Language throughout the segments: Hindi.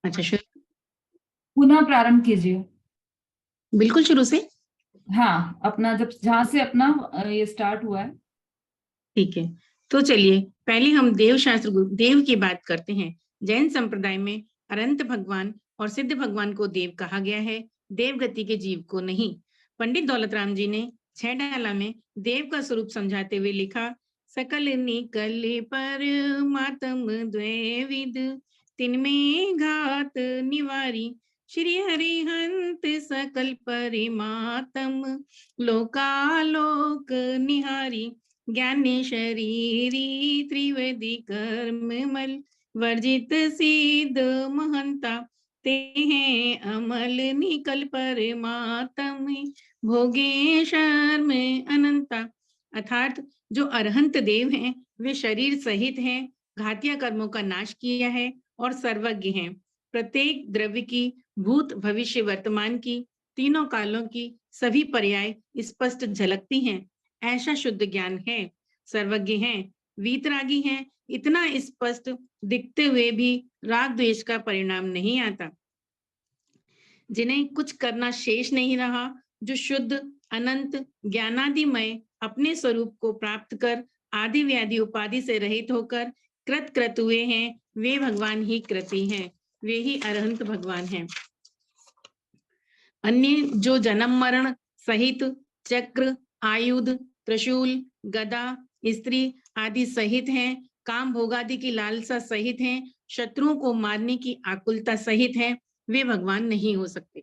अच्छा, शुरू। पुनः प्रारंभ कीजिए। बिल्कुल शुरू से। हाँ, अपना जब जहां से अपना ये स्टार्ट हुआ है। ठीक है, तो चलिए पहले हम देव शास्त्र देव की बात करते हैं। जैन संप्रदाय में अनंत भगवान और सिद्ध भगवान को देव कहा गया है, देव गति के जीव को नहीं। पंडित दौलत राम जी ने 6 डाला में देव का स्वरूप समझाते हुए लिखा, सकल निकल पर मातम द्वैविद, तिनमें घात निवारी, श्री हरिहंत सकल परिमातम, लोकालोक निहारी, ज्ञानी शरीरी त्रिवेदी कर्म मल, वर्जित सिद्ध महंता, ते हैं अमल निकल परमात्म, भोगे शर्म अनंता। अर्थात जो अरहंत देव हैं वे शरीर सहित हैं, घातिया कर्मों का नाश किया है और सर्वज्ञ हैं। प्रत्येक द्रव्य की, भूत भविष्य वर्तमान की, तीनों कालों की सभी पर्याय स्पष्ट झलकती हैं। ऐसा शुद्ध ज्ञान है। सर्वज्ञ हैं, वीतरागी हैं, इतना स्पष्ट दिखते हुए भी राग द्वेष का परिणाम नहीं आता, जिन्हें कुछ करना शेष नहीं रहा, जो शुद्ध अनंत ज्ञानादिमय अपने स्वरूप को प्राप्त कर आदि व्याधि उपाधि से रहित होकर कृत हुए हैं, वे भगवान ही कृति हैं, वे ही अरहंत भगवान हैं। अन्य जो जन्म मरण सहित चक्र, आयुध, त्रिशूल, गदा, स्त्री आदि सहित हैं, काम भोगादि की लालसा सहित हैं, शत्रुओं को मारने की आकुलता सहित हैं, वे भगवान नहीं हो सकते।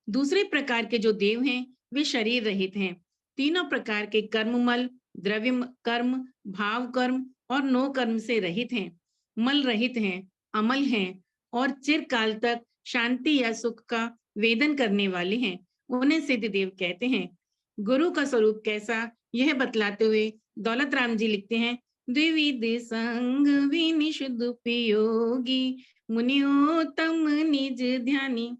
दूसरे प्रकार के जो देव हैं वे शरीर रहित हैं, तीनों प्रकार के कर्ममल, द्रव्य कर्म, भाव कर्म और नो कर्म से रहित हैं, मल रहित हैं, अमल हैं और चिरकाल तक शांति या सुख का वेदन करने वाले हैं। उन्हें सिद्ध देव कहते हैं। गुरु का स्वरूप कैसा यह बतलाते हुए दौलत राम जी लिखते हैं, द्विविध संग विनिषुद्ध उपयोगी, मुनियोत्तम निज ध्यानी।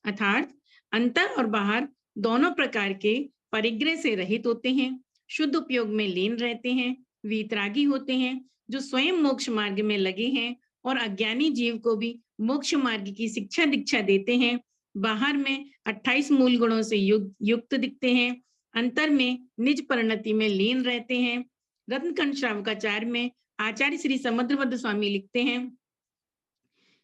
अर्थात अंतर और बाहर दोनों प्रकार के परिग्रह से रहित होते हैं, शुद्ध उपयोग में लीन रहते हैं, वीतरागी होते हैं, जो स्वयं मोक्ष मार्ग में लगे हैं और अज्ञानी जीव को भी मोक्ष मार्ग की शिक्षा दीक्षा देते हैं। बाहर में 28 मूल गुणों से युक्त दिखते हैं, अंतर में निज परिणति में लीन रहते हैं। रत्नकंठ श्रावकाचार्य में आचार्य श्री समुद्रवद स्वामी लिखते हैं,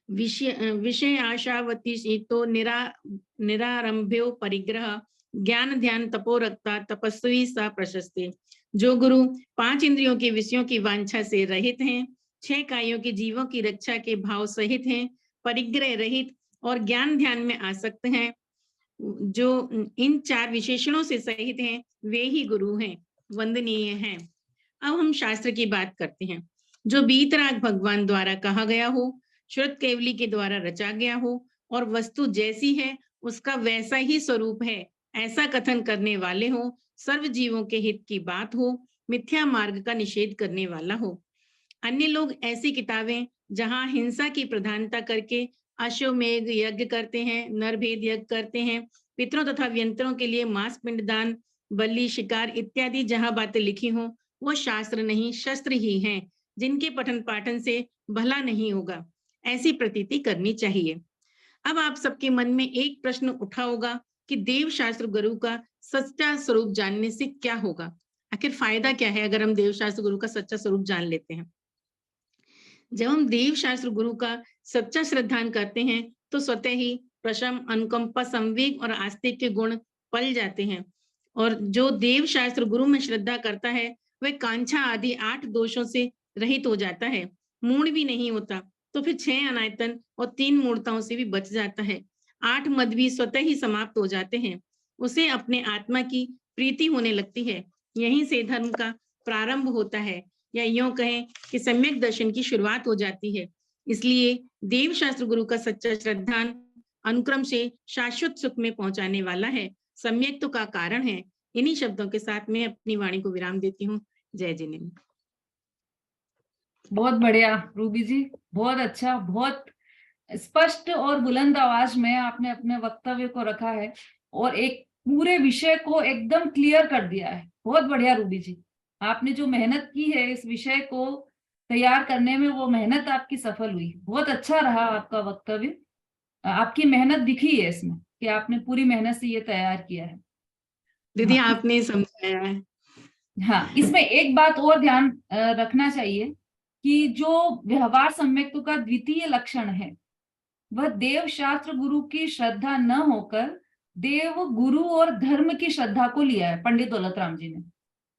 विषय आशावती शीतो निरारंभ्यो परिग्रह, ज्ञान ध्यान तपो रखता तपस्वी सा प्रशस्ति। जो गुरु 5 इंद्रियों के विषयों की वांछा से रहित हैं, 6 कायों के जीवों की रक्षा के भाव सहित हैं, परिग्रह रहित और ज्ञान ध्यान में आसक्त हैं, जो इन 4 विशेषणों से सहित हैं, वे ही गुरु हैं, वंदनीय हैं। अब हम शास्त्र की बात करते हैं। जो बीतराग भगवान द्वारा कहा गया हो, श्रुत केवली के द्वारा रचा गया हो और वस्तु जैसी है उसका वैसा ही स्वरूप है, ऐसा कथन करने वाले हो, सर्व जीवों के हित की बात हो, मिथ्या मार्ग का निषेध करने वाला हो। अन्य लोग ऐसी किताबें जहां हिंसा की प्रधानता करके अश्वमेध यज्ञ करते हैं, नरभेद यज्ञ करते हैं, पितरों तथा व्यंतरों के लिए मांस पिंडदान, बलि, शिकार इत्यादि जहां बातें लिखी हों, वो शास्त्र नहीं शस्त्र ही हैं, जिनके पठन पाठन से भला नहीं होगा, ऐसी प्रतीति करनी चाहिए। अब आप सबके मन में एक प्रश्न उठा होगा कि देव शास्त्र गुरु का सच्चा स्वरूप जानने से क्या होगा? आखिर फायदा क्या है अगर हम देव शास्त्र गुरु का सच्चा स्वरूप जान लेते हैं? जब हम देव शास्त्र गुरु का सच्चा श्रद्धान करते हैं तो स्वतः ही प्रशम, अनुकंपा, संवेग और आस्तिक के गुण पल जाते हैं। और जो देव शास्त्र गुरु में श्रद्धा करता है वह कांछा आदि 8 दोषों से रहित हो जाता है, मूढ़ भी नहीं होता, तो फिर 6 अनायतन और 3 मूढ़ताओं से भी बच जाता है। 8 मद भी स्वतः ही समाप्त हो जाते हैं, उसे अपने आत्मा की प्रीति होने लगती है। यहीं से धर्म का प्रारंभ होता है, या यूं कहें कि सम्यक दर्शन की शुरुआत हो जाती है। इसलिए देव शास्त्र गुरु का सच्चा श्रद्धान अनुक्रम से शाश्वत सुख में पहुंचाने वाला है, सम्यक्त्व का कारण है। इन्हीं शब्दों के साथ मैं अपनी वाणी को विराम देती हूँ। जय जिनेन्द्र। बहुत बढ़िया रूबी जी, बहुत अच्छा, बहुत स्पष्ट और बुलंद आवाज में आपने अपने वक्तव्य को रखा है और एक पूरे विषय को एकदम क्लियर कर दिया है। बहुत बढ़िया रूबी जी, आपने जो मेहनत की है इस विषय को तैयार करने में वो मेहनत आपकी सफल हुई। बहुत अच्छा रहा आपका वक्तव्य। आपकी मेहनत दिखी है इसमें कि आपने पूरी मेहनत से ये तैयार किया है। दीदी हाँ, आपने समझाया है। हाँ, इसमें एक बात और ध्यान रखना चाहिए कि जो व्यवहार सम्यक्त्व का द्वितीय लक्षण है वह देव शास्त्र गुरु की श्रद्धा न होकर देव गुरु और धर्म की श्रद्धा को लिया है पंडित दौलत राम जी ने।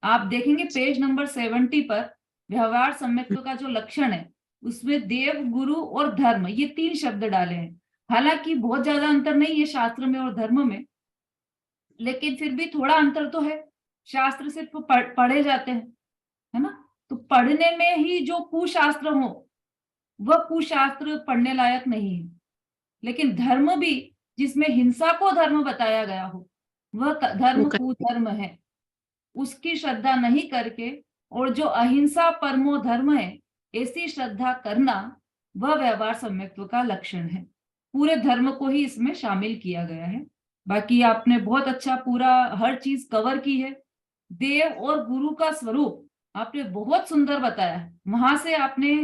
आप देखेंगे पेज नंबर 70 पर व्यवहार सम्यक्त्व का जो लक्षण है उसमें देव गुरु और धर्म ये 3 शब्द डाले हैं। हालांकि बहुत ज्यादा अंतर नहीं है शास्त्र में और धर्म में, लेकिन फिर भी थोड़ा अंतर तो है। शास्त्र सिर्फ पढ़े जाते हैं, है ना, तो पढ़ने में ही जो कुशास्त्र हो वह कुशास्त्र पढ़ने लायक नहीं है। लेकिन धर्म भी जिसमें हिंसा को धर्म बताया गया हो वह वो धर्म कुधर्म है। उसकी श्रद्धा नहीं करके और जो अहिंसा परमो धर्म है ऐसी श्रद्धा करना वह व्यवहार सम्यक्त्व का लक्षण है। पूरे धर्म को ही इसमें शामिल किया गया है। बाकी आपने बहुत अच्छा पूरा हर चीज कवर की है। देव और गुरु का स्वरूप आपने बहुत सुंदर बताया। वहां से आपने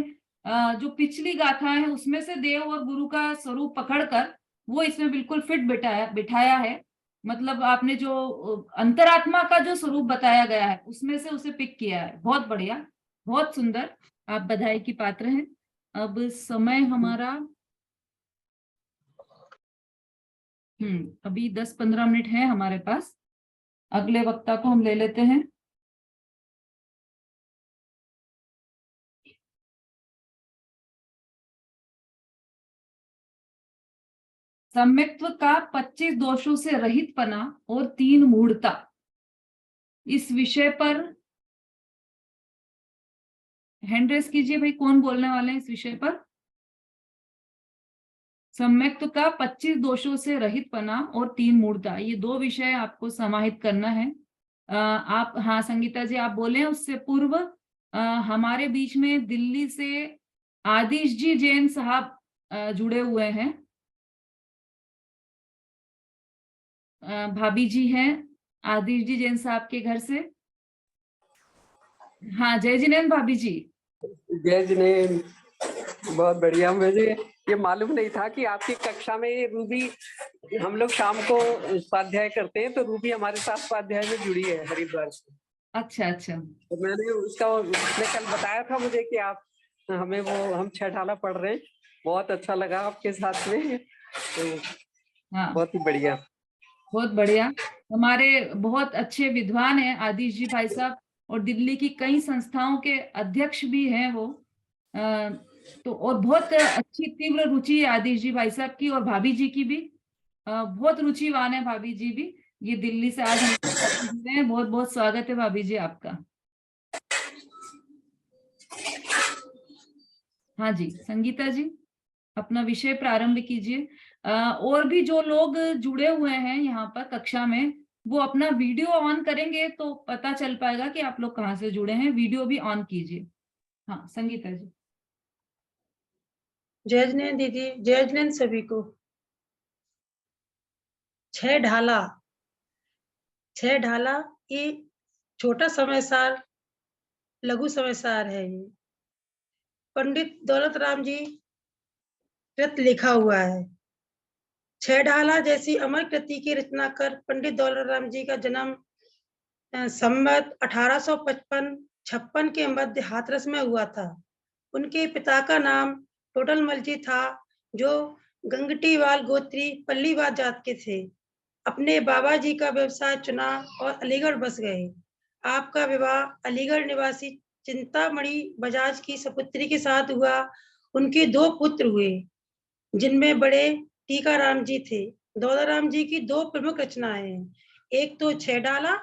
जो पिछली गाथा है उसमें से देव और गुरु का स्वरूप पकड़कर वो इसमें बिल्कुल फिट बिठाया है। मतलब आपने जो अंतरात्मा का जो स्वरूप बताया गया है उसमें से उसे पिक किया है। बहुत बढ़िया, बहुत सुंदर, आप बधाई की पात्र हैं। अब समय हमारा अभी 10-15 मिनट है हमारे पास। अगले वक्ता को हम ले लेते हैं। सम्यक्त्व का 25 दोषों से रहित पना और 3 मूढ़ता, इस विषय पर हैंड रेस कीजिए भाई, कौन बोलने वाले हैं इस विषय पर। सम्यक्त्व का 25 दोषों से रहित पना और 3 मूढ़ता, ये 2 विषय आपको समाहित करना है। आप, हाँ संगीता जी आप बोले। उससे पूर्व हमारे बीच में दिल्ली से आदिश जी जैन साहब जुड़े हुए हैं। भाभी जी हैं आदिश जी जैन साहब के घर से। हाँ, जय जिनेन्द्र भाभी जी। जय जिनेन्द्र, बहुत बढ़िया। मुझे ये मालूम नहीं था कि आपकी कक्षा में ये रूबी, हम लोग शाम को स्वाध्याय करते हैं तो रूबी हमारे साथ स्वाध्याय में जुड़ी है हरिद्वार से। अच्छा अच्छा। तो मैंने उसने कल बताया था मुझे कि आप हमें हम छठाला पढ़ रहे हैं। बहुत अच्छा लगा आपके साथ में, तो हाँ, बहुत ही बढ़िया। बहुत बढ़िया। हमारे बहुत अच्छे विद्वान हैं आदिश जी भाई साहब, और दिल्ली की कई संस्थाओं के अध्यक्ष भी हैं वो। तो और बहुत अच्छी तीव्र रुचि है आदिश जी भाई साहब की, और भाभी जी की भी बहुत रुचिवान है भाभी जी भी। ये दिल्ली से आज हम जुड़े हैं। बहुत बहुत स्वागत है भाभी जी आपका। हाँ जी, संगीता जी अपना विषय प्रारंभ कीजिए। और भी जो लोग जुड़े हुए हैं यहाँ पर कक्षा में वो अपना वीडियो ऑन करेंगे तो पता चल पाएगा कि आप लोग कहाँ से जुड़े हैं। वीडियो भी ऑन कीजिए। हाँ संगीता जी। जय जिनेन्द्र दीदी, जय जिनेन्द्र सभी को। छह ढाला, छह ढाला ये छोटा समय सार, लघु समय सार है। ये पंडित दौलत राम जी कृत लिखा हुआ है। छह ढाला जैसी अमर कृति की रचना कर पंडित दौलत राम जी का जन्म संवत 1855-56 के मध्य हाथरस में हुआ था। उनके पिता का नाम टोडरमल जी था, जो गंगटीवाल गोत्री पल्लीवाल जात के थे। अपने बाबा जी का व्यवसाय चुना और अलीगढ़ बस गए। आपका विवाह अलीगढ़ निवासी चिंतामणि बजाज की सपुत्री के साथ हुआ। उनके 2 पुत्र हुए, जिनमें बड़े टीकाराम जी थे। दौलतराम जी की 2 प्रमुख रचनाएं हैं, एक तो छह डाला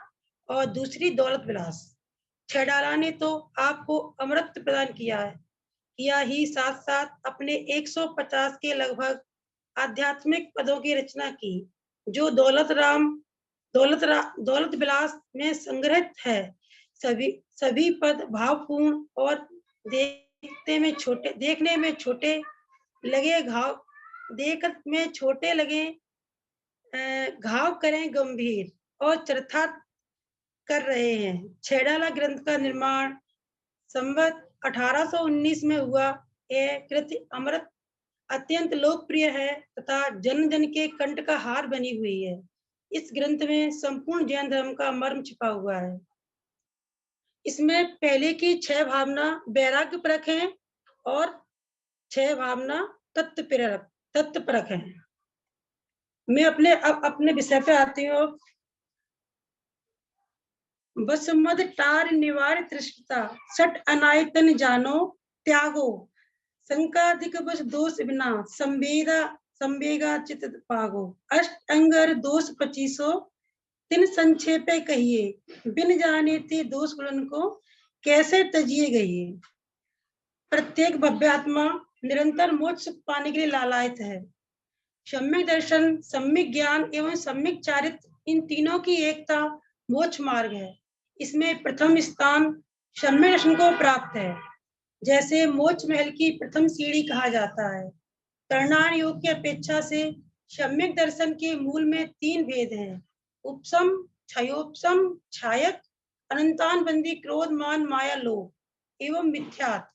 और दूसरी दौलत विलास। छह डाला ने तो आपको अमृत प्रदान किया है, किया ही साथ साथ अपने 150 के लगभग आध्यात्मिक पदों की रचना की, जो दौलत विलास में संग्रहित है। सभी पद भावपूर्ण और देखने में छोटे लगे घाव करें गंभीर और चरितार्थ कर रहे हैं। छेड़ाला ग्रंथ का निर्माण संवत 1819 में हुआ। यह कृति अमृत अत्यंत लोकप्रिय है तथा जन जन के कंठ का हार बनी हुई है। इस ग्रंथ में संपूर्ण जैन धर्म का मर्म छिपा हुआ है। इसमें पहले की 6 भावना वैराग्य परक हैं और 6 भावना तत्व परक हैं। मैं अपने विषय पे आती हूँ। बसमद टार निवार तृष्टता सट अनायतन जानो त्यागो संकादिक बस दोष बिना संवेगा चित पागो अष्ट अंगर दोष 25 तिन संक्षेपे कहिए बिन जाने ते दोष गुणन को कैसे तजिए गई। प्रत्येक भव्यात्मा निरंतर मोक्ष पाने के लिए लालायित है। सम्यक दर्शन, सम्यक ज्ञान एवं सम्यक चारित्र, इन तीनों की एकता मोक्ष मार्ग है। इसमें प्रथम स्थान सम्यक दर्शन को प्राप्त है, जैसे मोक्ष महल की प्रथम सीढ़ी कहा जाता है। तृणान योग की अपेक्षा से सम्यक दर्शन के मूल में 3 भेद हैं: उपशम, क्षयोपशम, छायक, अनंतान बंदी, क्रोध, मान, माया, लोभ एवं मिथ्यात्।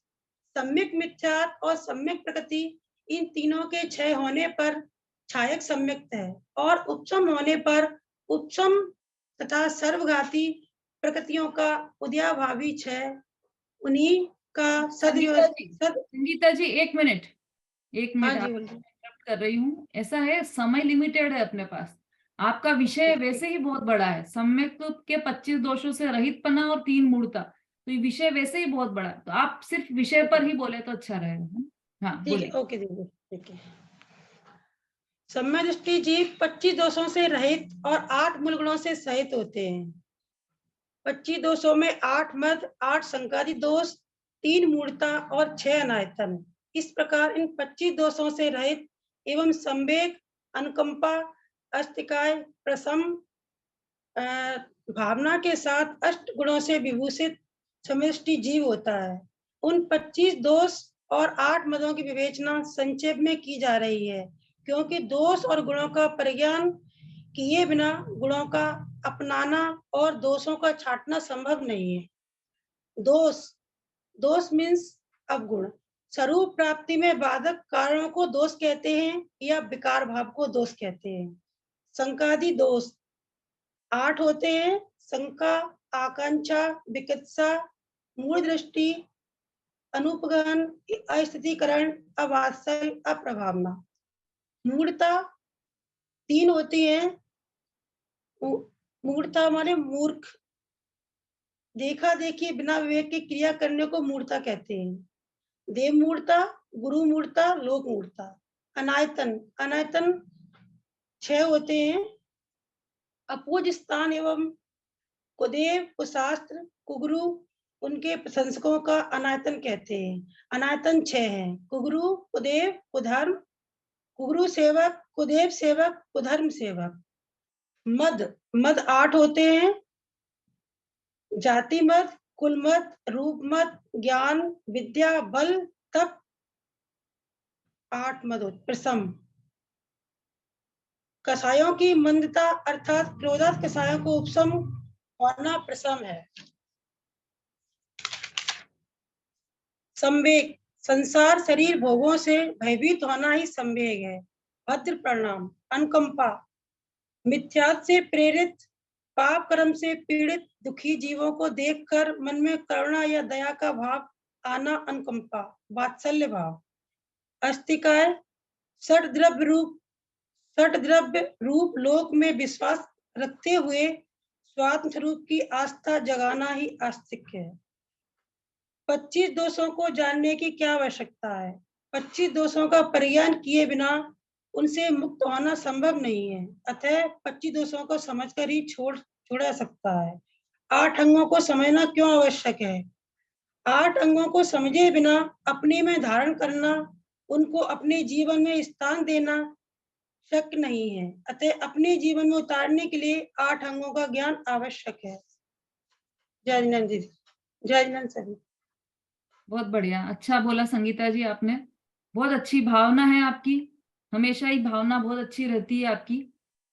सम्यक मिथ्यात् और सम्यक प्रकृति, इन तीनों के क्षय होने पर छायक सम्यक्त है और उपशम होने पर उपशम तथा सर्वघाती प्रकृतियों का उदयाभावी क्षय, उन्हीं का संगीता जी 1 मिनट हाँ जी, इंटरप्ट कर रही हूँ। ऐसा है, समय लिमिटेड है अपने पास। आपका विषय वैसे ही बहुत बड़ा है, सम्यक के 25 दोषों से रहितपना और 3 मूर्ता, तो ये विषय वैसे ही बहुत बड़ा है। तो आप सिर्फ विषय पर ही बोले तो अच्छा रहेगा। हाँ, ठीक है, ओके दीदी, ठीक है। सम्यक दृष्टि जीव 25 दोषों से रहित और 8 मूल गुणों से सहित होते हैं। 25 दोषों में 8 मद, 8 संकादी दोष, 3 मूर्ता और 6 अनायतन। इस प्रकार इन 25 दोषों से रहित एवं संवेग, अनुकंपा, अस्तिकाय, प्रसम भावना के साथ अष्ट गुणों से विभूषित समष्टि जीव होता है। उन 25 दोष और 8 मदों की विवेचना संक्षेप में की जा रही है, क्योंकि दोष और गुणों का परिज्ञान किए बिना गुणों का अपनाना और दोषों का छांटना संभव नहीं है। दोष मीन्स अवगुण। स्वरूप प्राप्ति में बाधक कारणों को दोष कहते हैं या विकार भाव को दोष कहते हैं। संकादी दोष 8 होते हैं: शंका, आकांक्षा, विकित्सा, मूल दृष्टि, अनुपगमन, अस्थितीकरण, अवात्सल, अप्रभावना। मूढ़ता 3 होती है। मूढ़ता माने मूर्ख, देखा देखी बिना विवेक की क्रिया करने को मूढ़ता कहते हैं। देव मूढ़ता, गुरु मूढ़ता, लोक मूढ़ता। अनायतन 6 होते हैं: अपूज स्थान एवं कुदेव, कुशास्त्र, कुगुरु, उनके प्रशंसकों का अनायतन कहते हैं। अनायतन 6 हैं: कुगुरु, कुदेव, कुधर्म, कुगुरु सेवक, कुदेव सेवक, कुधर्म सेवक। मद 8 होते हैं: जाति मत, कुल मत, रूप मत, ज्ञान, विद्या, बल, तप। 8 मद। प्रसम कसायों की मंदता अर्थात क्रोधात कसायों को उपशम होना प्रसम है। संवेग संसार शरीर भोगों से भयभीत होना ही संवेग है। भद्र प्रणाम अनुकंपा मिथ्यात से प्रेरित, पाप कर्म से पीड़ित दुखी जीवों को देखकर मन में करुणा या दया का भाव आना अनुकंपा। वात्सल्य भाव। अस्तिकाय षट द्रव्य रूप लोक में विश्वास रखते हुए स्वात्म स्वरूप की आस्था जगाना ही आस्तिक्य है। 25 दोषों को जानने की क्या आवश्यकता है? 25 दोषों का परिज्ञान किए बिना उनसे मुक्त होना संभव नहीं है। अतः 25 दोषों को समझकर ही छोड़ा सकता है। 8 अंगों को समझना क्यों आवश्यक है? 8 अंगों को समझे बिना अपने में धारण करना, उनको अपने जीवन में स्थान देना शक्य नहीं है। अतः अपने जीवन में उतारने के लिए 8 अंगों का ज्ञान आवश्यक है। जय जिनेंद्र जी, जय जिनेंद्र सभी। बहुत बढ़िया, अच्छा बोला संगीता जी आपने। बहुत अच्छी भावना है आपकी, हमेशा ही भावना बहुत अच्छी रहती है आपकी।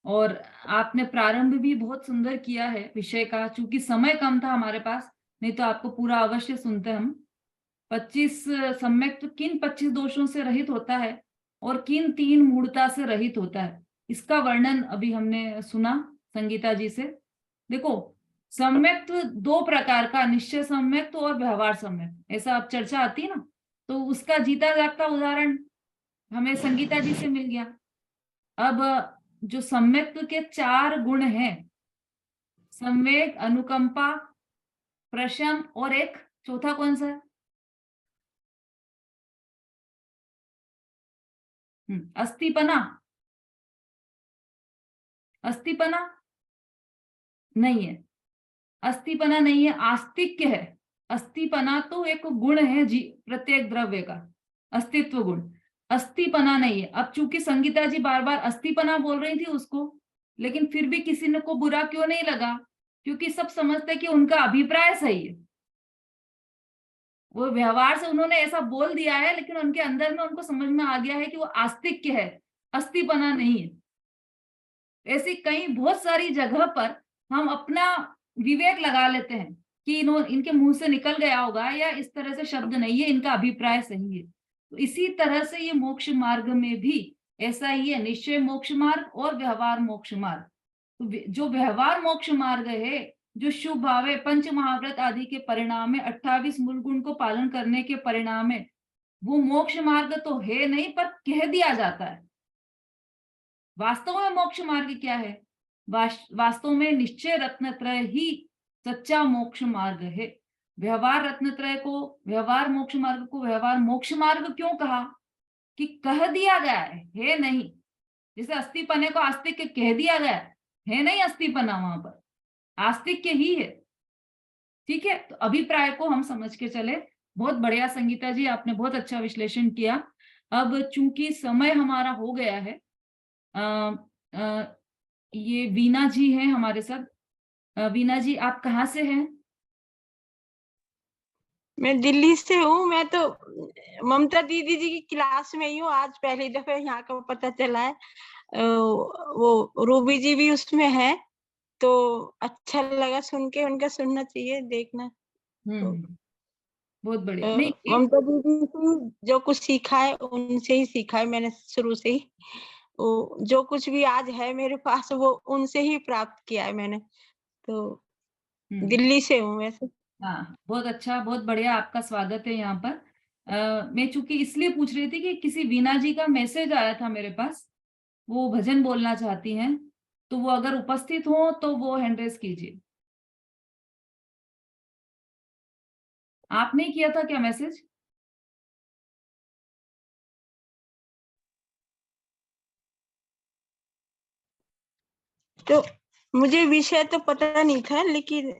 और आपने प्रारंभ भी बहुत सुंदर किया है विषय का। चूंकि समय कम था हमारे पास, नहीं तो आपको पूरा अवश्य सुनते हम। 25 सम्यक्त किन 25 दोषों से रहित होता है और किन 3 मूढ़ता से रहित होता है, इसका वर्णन अभी हमने सुना संगीता जी से। देखो, सम्यक्त 2 प्रकार का, निश्चय सम्यक्त और व्यवहार सम्यक्त, ऐसा अब चर्चा आती है ना, तो उसका जीता जागता उदाहरण हमें संगीता जी से मिल गया। अब जो सम्यक्त के 4 गुण हैं, संवेग, अनुकंपा, प्रशम और एक चौथा कौन सा है? अस्थिपना। अस्थिपना नहीं है, अस्थिपना नहीं है, आस्तिक्य है। अस्थिपना तो एक गुण है प्रत्येक द्रव्य का, अस्तित्व गुण। अस्थिपना नहीं है। अब चूंकि संगीता जी बार बार अस्थिपना बोल रही थी उसको, लेकिन फिर भी किसी ने को बुरा क्यों नहीं लगा, क्योंकि सब समझते कि उनका अभिप्राय सही है। वो व्यवहार से उन्होंने ऐसा बोल दिया है, लेकिन उनके अंदर में उनको समझ में आ गया है कि वो आस्तिक्य है, अस्थिपना नहीं है। ऐसी कई बहुत सारी जगह पर हम अपना विवेक लगा लेते हैं कि इनके मुंह से निकल गया होगा, या इस तरह से शब्द नहीं है, इनका अभिप्राय सही है। तो इसी तरह से ये मोक्ष मार्ग में भी ऐसा ही है, निश्चय मोक्ष मार्ग और व्यवहार मोक्ष मार्ग। तो जो व्यवहार मोक्ष मार्ग है, जो शुभ भाव है, पंच महाव्रत आदि के परिणाम है, 28 मूल गुण को पालन करने के परिणाम है, वो मोक्ष मार्ग तो है नहीं, पर कह दिया जाता है। वास्तव में मोक्ष मार्ग क्या है? वास्तव में निश्चय रत्नत्रय ही सच्चा मोक्ष मार्ग है। व्यवहार रत्नत्रय को, व्यवहार मोक्ष मार्ग को व्यवहार मोक्ष मार्ग क्यों कहा? कि कह दिया गया है नहीं। जैसे अस्थिपने को आस्तिक्य कह दिया गया है नहीं, अस्थिपना वहां पर आस्तिक्य ही है। ठीक है, तो अभिप्राय को हम समझ के चले। बहुत बढ़िया संगीता जी, आपने बहुत अच्छा विश्लेषण किया। अब चूंकि समय हमारा हो गया है, ये वीना जी हैं हमारे साथ। वीना जी, आप कहाँ से हैं? मैं दिल्ली से हूँ। मैं तो ममता दीदी जी की क्लास में ही हूँ। आज पहली दफे यहाँ का पता चला है। वो रूबी जी भी उसमें है, तो अच्छा लगा सुन के। उनका सुनना चाहिए, देखना। तो बहुत बढ़िया। नहीं, ममता दीदी से जो कुछ सीखा है उनसे ही सीखा है मैंने शुरू से ही। जो कुछ भी आज है मेरे पास वो उनसे ही प्राप्त किया है मैंने। तो दिल्ली से हूँ वैसे। हाँ, बहुत अच्छा, बहुत बढ़िया, आपका स्वागत है यहाँ पर। मैं चूंकि इसलिए पूछ रही थी कि किसी वीना जी का मैसेज आया था मेरे पास, वो भजन बोलना चाहती हैं, तो वो अगर उपस्थित हो तो वो हैंड रेज कीजिए। आपने किया था क्या मैसेज? तो मुझे विषय तो पता नहीं था, लेकिन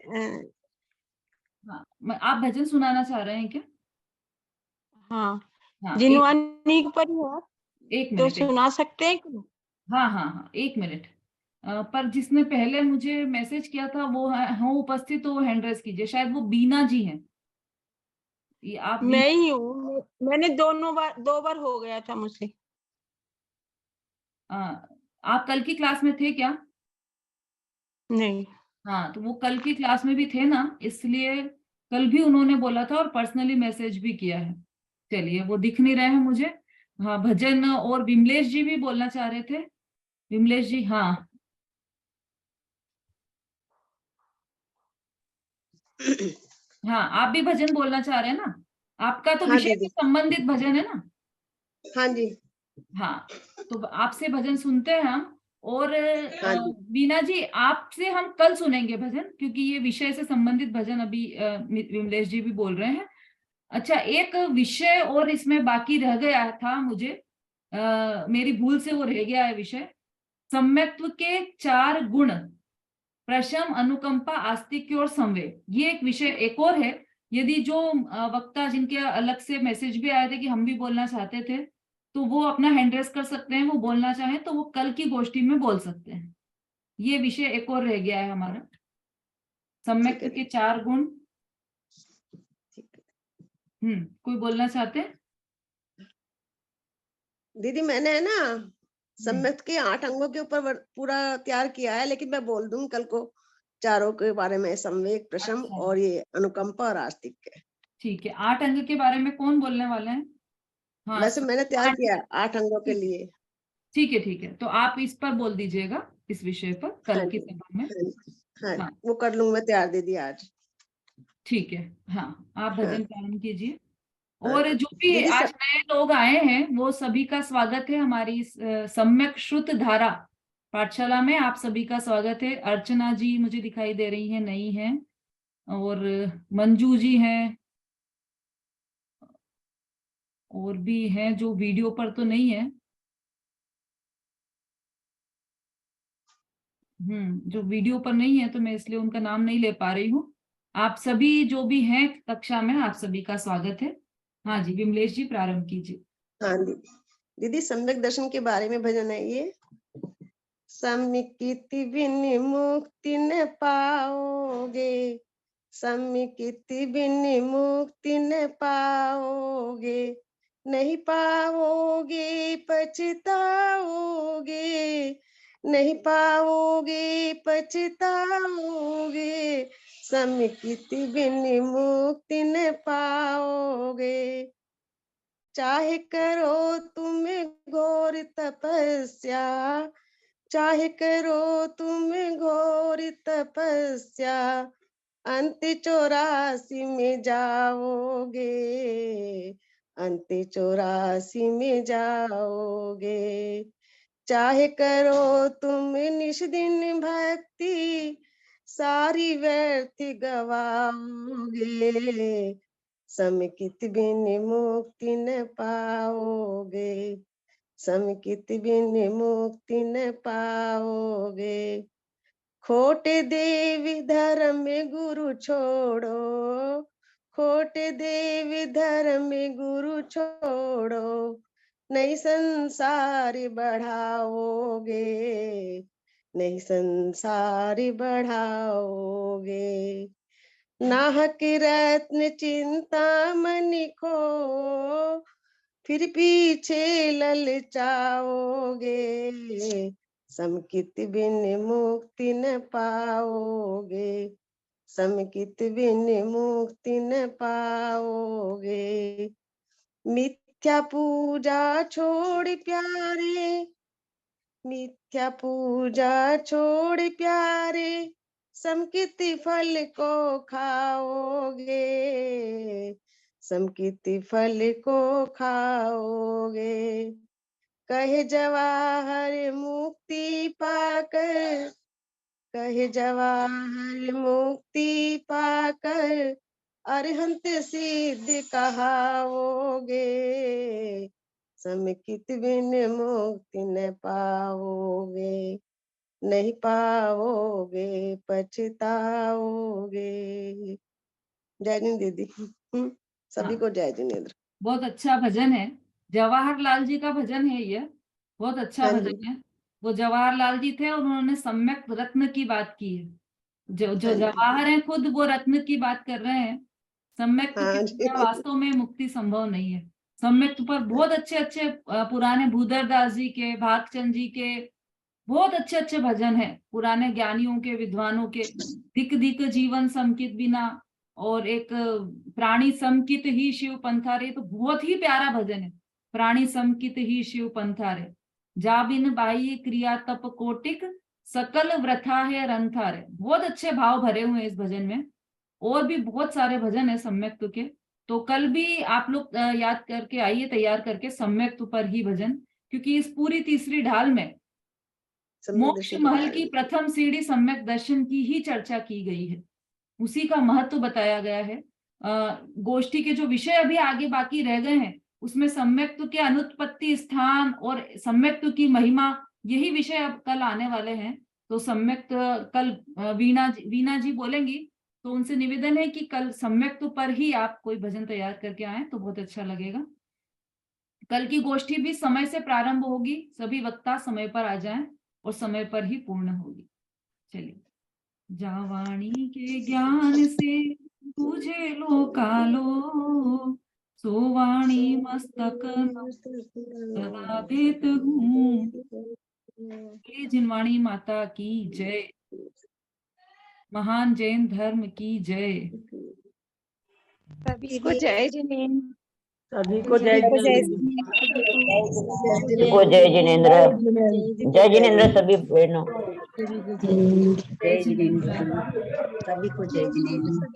हाँ, आप भजन सुनाना चाह रहे हैं क्या? हाँ, जिनवानी पर ही है, एक तो मिनट, सुना सकते हैं। हाँ हाँ हाँ, एक मिनट। पर जिसने पहले मुझे मैसेज किया था वो है उपस्थित, तो वो हैंड रेज कीजिए। शायद वो बीना जी हैं। आप मैं ही हूँ। मैंने दो बार हो गया था मुझसे। आप कल की क्लास में थे क्या? नहीं। हाँ, तो वो कल की क्लास में भी थे ना, इसलिए कल भी उन्होंने बोला था और पर्सनली मैसेज भी किया है। चलिए, वो दिख नहीं रहे हैं मुझे। हाँ, भजन और विमलेश जी भी बोलना चाह रहे थे। विमलेश जी, हाँ। हाँ, आप भी भजन बोलना चाह रहे हैं ना? आपका तो विषय से संबंधित भजन है ना? हाँ जी। हाँ, तो आपसे भजन सुनते हैं हम। और वीना जी, आपसे हम कल सुनेंगे भजन, क्योंकि ये विषय से संबंधित भजन अभी विमलेश जी भी बोल रहे हैं। अच्छा, एक विषय और इसमें बाकी रह गया था मुझे, मेरी भूल से वो रह गया है विषय। सम्यक्त्व के 4 गुण, प्रशम, अनुकंपा, आस्तिक्य और संवेग, ये एक विषय एक और है। यदि जो वक्ता जिनके अलग से मैसेज भी आए थे कि हम भी बोलना चाहते थे, तो वो अपना हैंड रेज कर सकते हैं। वो बोलना चाहें तो वो कल की गोष्ठी में बोल सकते हैं। ये विषय एक और रह गया है हमारा, सम्यक्त्व के 4 गुण। कोई बोलना चाहते हैं? दीदी, मैंने है ना सम्यक्त के 8 अंगों के ऊपर पूरा तैयार किया है, लेकिन मैं बोल दूं कल को चारों के बारे में, संवेग, प्रशम और ये अनुकंपा और आस्तिक्य। ठीक है, 8 अंग के बारे में कौन बोलने वाले हैं? हाँ, वैसे मैंने तैयार 8 किया 8 अंगों के लिए। ठीक है, ठीक है, तो आप इस पर बोल दीजिएगा, इस विषय पर कल हाँ की जी, सभा में। हाँ हाँ, वो कर लूंगी, मैं तैयार दीदी आज। ठीक है। हाँ, आप हाँ भजन प्रारंभ कीजिए। हाँ और जो भी दीदी आज नए लोग आए हैं वो सभी का स्वागत है हमारी इस सम्यक श्रुत धारा पाठशाला में। आप सभी का स्वागत है। अर्चना जी मुझे दिखाई दे रही है, नई हैं, और मंजू जी हैं, और भी हैं जो वीडियो पर तो नहीं है। जो वीडियो पर नहीं है तो मैं इसलिए उनका नाम नहीं ले पा रही हूँ। आप सभी जो भी हैं कक्षा में, आप सभी का स्वागत है। हाँ जी, विमलेश जी प्रारंभ कीजिए। हाँ दीदी, दीदी सम्यक दर्शन के बारे में भजन है ये। सम्यक्ति बिन मुक्ति न पाओगे, सम्यक्ति बिन मुक्ति न पाओगे, नहीं पाओगे पछताओगे, नहीं पाओगे पछताओगे, सम्यक्ति बिन मुक्ति न पाओगे। चाहे करो तुम घोर तपस्या, चाहे करो तुम घोर तपस्या, अंत 84 में जाओगे, अंत 84 में जाओगे। चाहे करो तुम निश दिन भक्ति, सारी व्यर्थ गवाओगे, समकित बिन मुक्ति न पाओगे, समकित बिन मुक्ति न पाओगे। खोटे देवी धर्म गुरु छोड़ो, खोटे देवी धर्म गुरु छोड़ो, नहीं संसार बढ़ाओगे, नहीं संसार बढ़ाओगे। नाहक रत्न चिंतामणि खो, फिर पीछे ललचाओगे, समकित बिन मुक्ति न पाओगे, समकित बिन मुक्ति न पाओगे। मिथ्या पूजा छोड़ प्यारे, मिथ्या पूजा छोड़ प्यारे, समकित फल को खाओगे, समकित फल को खाओगे। कहे जवाहर मुक्ति पाकर, कहे जवाहर मुक्ति पाकर, अरहंत सिद्ध कहाओगे, समकित बिन मुक्ति न पाओगे, नहीं पाओगे पछताओगे। जय जिनेन्द्र दीदी। सभी हाँ, को जय जिनेन्द्र। बहुत अच्छा भजन है, जवाहरलाल जी का भजन है ये, बहुत अच्छा हाँ जी, भजन है। वो जवाहरलाल जी थे और उन्होंने सम्यक रत्न की बात की है। जो जो हाँ जी, जवाहर हैं खुद वो रत्न की बात कर रहे हैं। सम्यक के हाँ जी, बिना वास्तव में मुक्ति संभव नहीं है। सम्यक पर बहुत अच्छे अच्छे पुराने भूधर दास जी के, भागचंद जी के बहुत अच्छे अच्छे भजन हैं, पुराने ज्ञानियों के, विद्वानों के। दिक दिक जीवन समकित बिना, और एक प्राणी समकित ही शिव पंथारे, तो बहुत ही प्यारा भजन है। प्राणी समकित ही शिव पंथारे, जा बिन बाह्य क्रिया तप कोटिक, सकल व्रथा है रंथारे। बहुत अच्छे भाव भरे हुए हैं इस भजन में। और भी बहुत सारे भजन है सम्यक के। तो कल भी आप लोग याद करके आइए, तैयार करके सम्यक पर ही भजन, क्योंकि इस पूरी तीसरी ढाल में सम्यक मोक्ष दर्शन के महल बारे की में। प्रथम सीढ़ी सम्यक दर्शन की ही चर्चा की गई है, उसी का महत्व बताया गया है। गोष्ठी के जो विषय अभी आगे बाकी रह गए हैं उसमें सम्यक्त्व के अनुत्पत्ति स्थान और सम्यक्त्व की महिमा, यही विषय अब कल आने वाले हैं। तो सम्यक्त्व कल वीणा जी बोलेंगी, तो उनसे निवेदन है कि कल सम्यक्त्व पर ही आप कोई भजन तैयार करके आए तो बहुत अच्छा लगेगा। कल की गोष्ठी भी समय से प्रारंभ होगी, सभी वक्ता समय पर आ जाएं और समय पर ही पूर्ण होगी। चलिए। जावाणी के ज्ञान से तुझे लो कालो, सोवाणी मस्तक सदा देत हूँ। बोलिए जिनवाणी माता की जय, महान जैन धर्म की जय। सभी को जय जिनेन्द्र। सभी को जय को जय जिनेन्द्र। जय जिनेन्द्र सभी बहनों। जय जिनेन्द्र। सभी को जय जिनेन्द्र।